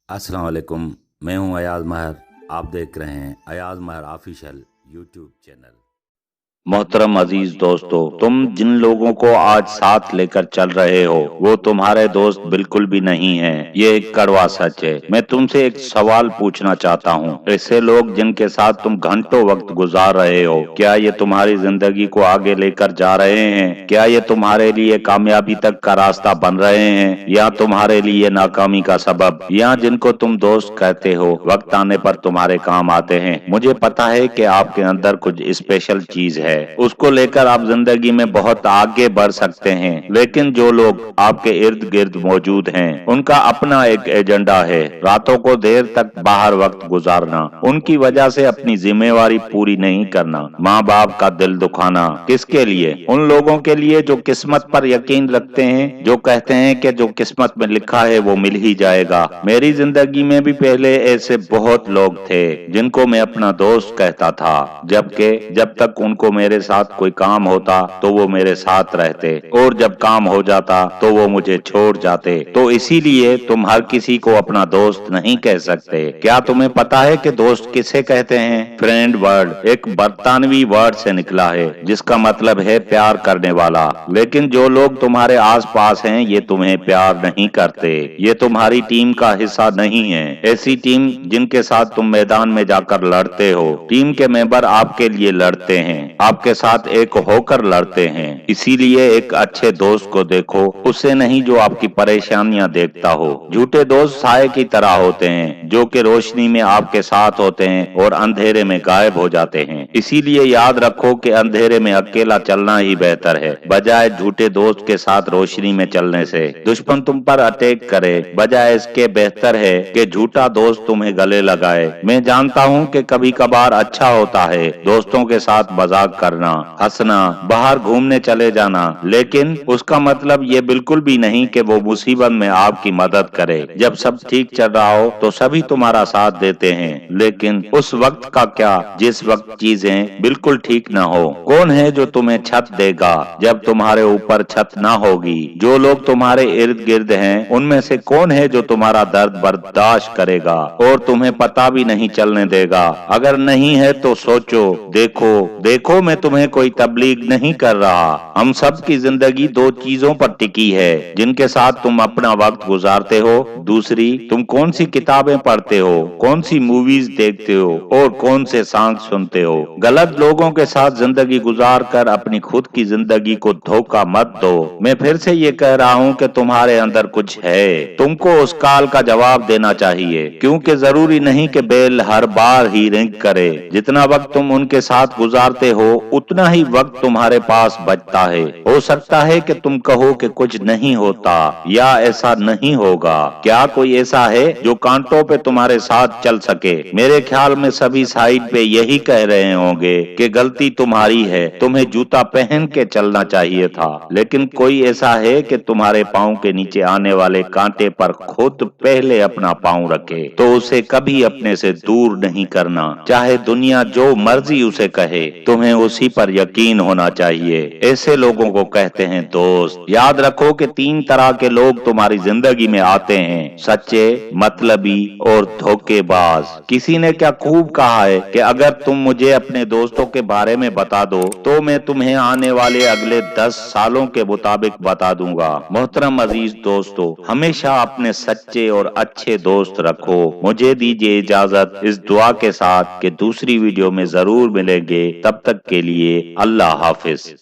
अस्सलाम वालेकुम। मैं हूं अयाज महर। आप देख रहे हैं अयाज महर ऑफिशियल यूट्यूब चैनल। मोहतरम अजीज दोस्तों, तुम जिन लोगों को आज साथ लेकर चल रहे हो वो तुम्हारे दोस्त बिल्कुल भी नहीं हैं। ये एक कड़वा सच है। मैं तुमसे एक सवाल पूछना चाहता हूँ, ऐसे लोग जिनके साथ तुम घंटों वक्त गुजार रहे हो, क्या ये तुम्हारी जिंदगी को आगे लेकर जा रहे हैं? क्या ये तुम्हारे लिए कामयाबी तक का रास्ता बन रहे हैं या तुम्हारे लिए नाकामी का सबब? या जिनको तुम दोस्त कहते हो वक्त आने पर तुम्हारे काम आते हैं। मुझे पता है कि आपके अंदर कुछ स्पेशल चीज है, उसको लेकर आप जिंदगी में बहुत आगे बढ़ सकते हैं, लेकिन जो लोग आपके इर्द गिर्द मौजूद हैं उनका अपना एक एजेंडा है, रातों को देर तक बाहर वक्त गुजारना, उनकी वजह से अपनी जिम्मेवारी पूरी नहीं करना, माँ बाप का दिल दुखाना। किसके लिए? उन लोगों के लिए जो किस्मत पर यकीन रखते हैं, जो कहते हैं कि जो किस्मत में लिखा है वो मिल ही जाएगा। मेरी जिंदगी में भी पहले ऐसे बहुत लोग थे जिनको मैं अपना दोस्त कहता था, जबकि जब तक उनको मेरे साथ कोई काम होता तो वो मेरे साथ रहते, और जब काम हो जाता तो वो मुझे छोड़ जाते। तो इसीलिए तुम हर किसी को अपना दोस्त नहीं कह सकते। क्या तुम्हें पता है कि दोस्त किसे कहते हैं? फ्रेंड वर्ड एक बरतानवी वर्ड से निकला है जिसका मतलब है प्यार करने वाला। लेकिन जो लोग तुम्हारे आस पास हैं ये तुम्हें प्यार नहीं करते, ये तुम्हारी टीम का हिस्सा नहीं है। ऐसी टीम जिनके साथ तुम मैदान में जाकर लड़ते हो, टीम के मेंबर आपके लिए लड़ते हैं, आपके साथ एक होकर लड़ते हैं। इसीलिए एक अच्छे दोस्त को देखो, उससे नहीं जो आपकी परेशानियां देखता हो। झूठे दोस्त साए की तरह होते हैं जो कि रोशनी में आपके साथ होते हैं और अंधेरे में गायब हो जाते हैं। इसीलिए याद रखो कि अंधेरे में अकेला चलना ही बेहतर है बजाय झूठे दोस्त के साथ रोशनी में चलने से। दुश्मन तुम पर अटैक करे बजाय इसके बेहतर है कि झूठा दोस्त तुम्हें गले लगाए। मैं जानता हूँ कि कभी कभार अच्छा होता है दोस्तों के साथ मजाक करना, हंसना, बाहर घूमने चले जाना, लेकिन उसका मतलब ये बिल्कुल भी नहीं कि वो मुसीबत में आपकी मदद करे। जब सब ठीक चल रहा हो तो सभी तुम्हारा साथ देते हैं, लेकिन उस वक्त का क्या जिस वक्त चीजें बिल्कुल ठीक ना हो? कौन है जो तुम्हें छत देगा जब तुम्हारे ऊपर छत ना होगी? जो लोग तुम्हारे इर्द गिर्द हैं उनमें से कौन है जो तुम्हारा दर्द बर्दाश्त करेगा और तुम्हें पता भी नहीं चलने देगा? अगर नहीं है तो सोचो, देखो देखो, मैं तुम्हें कोई तबलीग नहीं कर रहा। हम सब की जिंदगी दो चीजों पर टिकी है जिनके साथ तुम अपना वक्त गुजारते हो। दूसरी, तुम कौन सी किताबें पढ़ते हो, कौन सी मूवीज देखते हो और कौन से सॉन्ग सुनते हो। गलत लोगों के साथ जिंदगी गुजार कर अपनी खुद की जिंदगी को धोखा मत दो। मैं फिर से ये कह रहा हूँ कि तुम्हारे अंदर कुछ है, तुमको उस कॉल का जवाब देना चाहिए, क्योंकि जरूरी नहीं कि बेल हर बार ही रिंग करे। जितना वक्त तुम उनके साथ गुजारते हो उतना ही वक्त तुम्हारे पास बचता है। हो सकता है कि तुम कहो कि कुछ नहीं होता या ऐसा नहीं होगा। क्या कोई ऐसा है जो कांटों पे तुम्हारे साथ चल सके? मेरे ख्याल में सभी साइड पे यही कह रहे होंगे कि गलती तुम्हारी है, तुम्हें जूता पहन के चलना चाहिए था। लेकिन कोई ऐसा है कि तुम्हारे पाँव के नीचे आने वाले कांटे पर खुद पहले अपना पाँव रखे, तो उसे कभी अपने से दूर नहीं करना, चाहे दुनिया जो मर्जी उसे कहे। तुम्हें उसी पर यकीन होना चाहिए। ऐसे लोगों को कहते हैं दोस्त। याद रखो कि तीन तरह के लोग तुम्हारी जिंदगी में आते हैं, सच्चे, मतलबी और धोखेबाज। किसी ने क्या खूब कहा है कि अगर तुम मुझे अपने दोस्तों के बारे में बता दो तो मैं तुम्हें आने वाले अगले 10 सालों के मुताबिक बता दूंगा। मोहतरम अजीज दोस्तों, हमेशा अपने सच्चे और अच्छे दोस्त रखो। मुझे दीजिए इजाजत इस दुआ के साथ कि दूसरी वीडियो में जरूर मिलेंगे। तब तक के लिए अल्लाह हाफिज।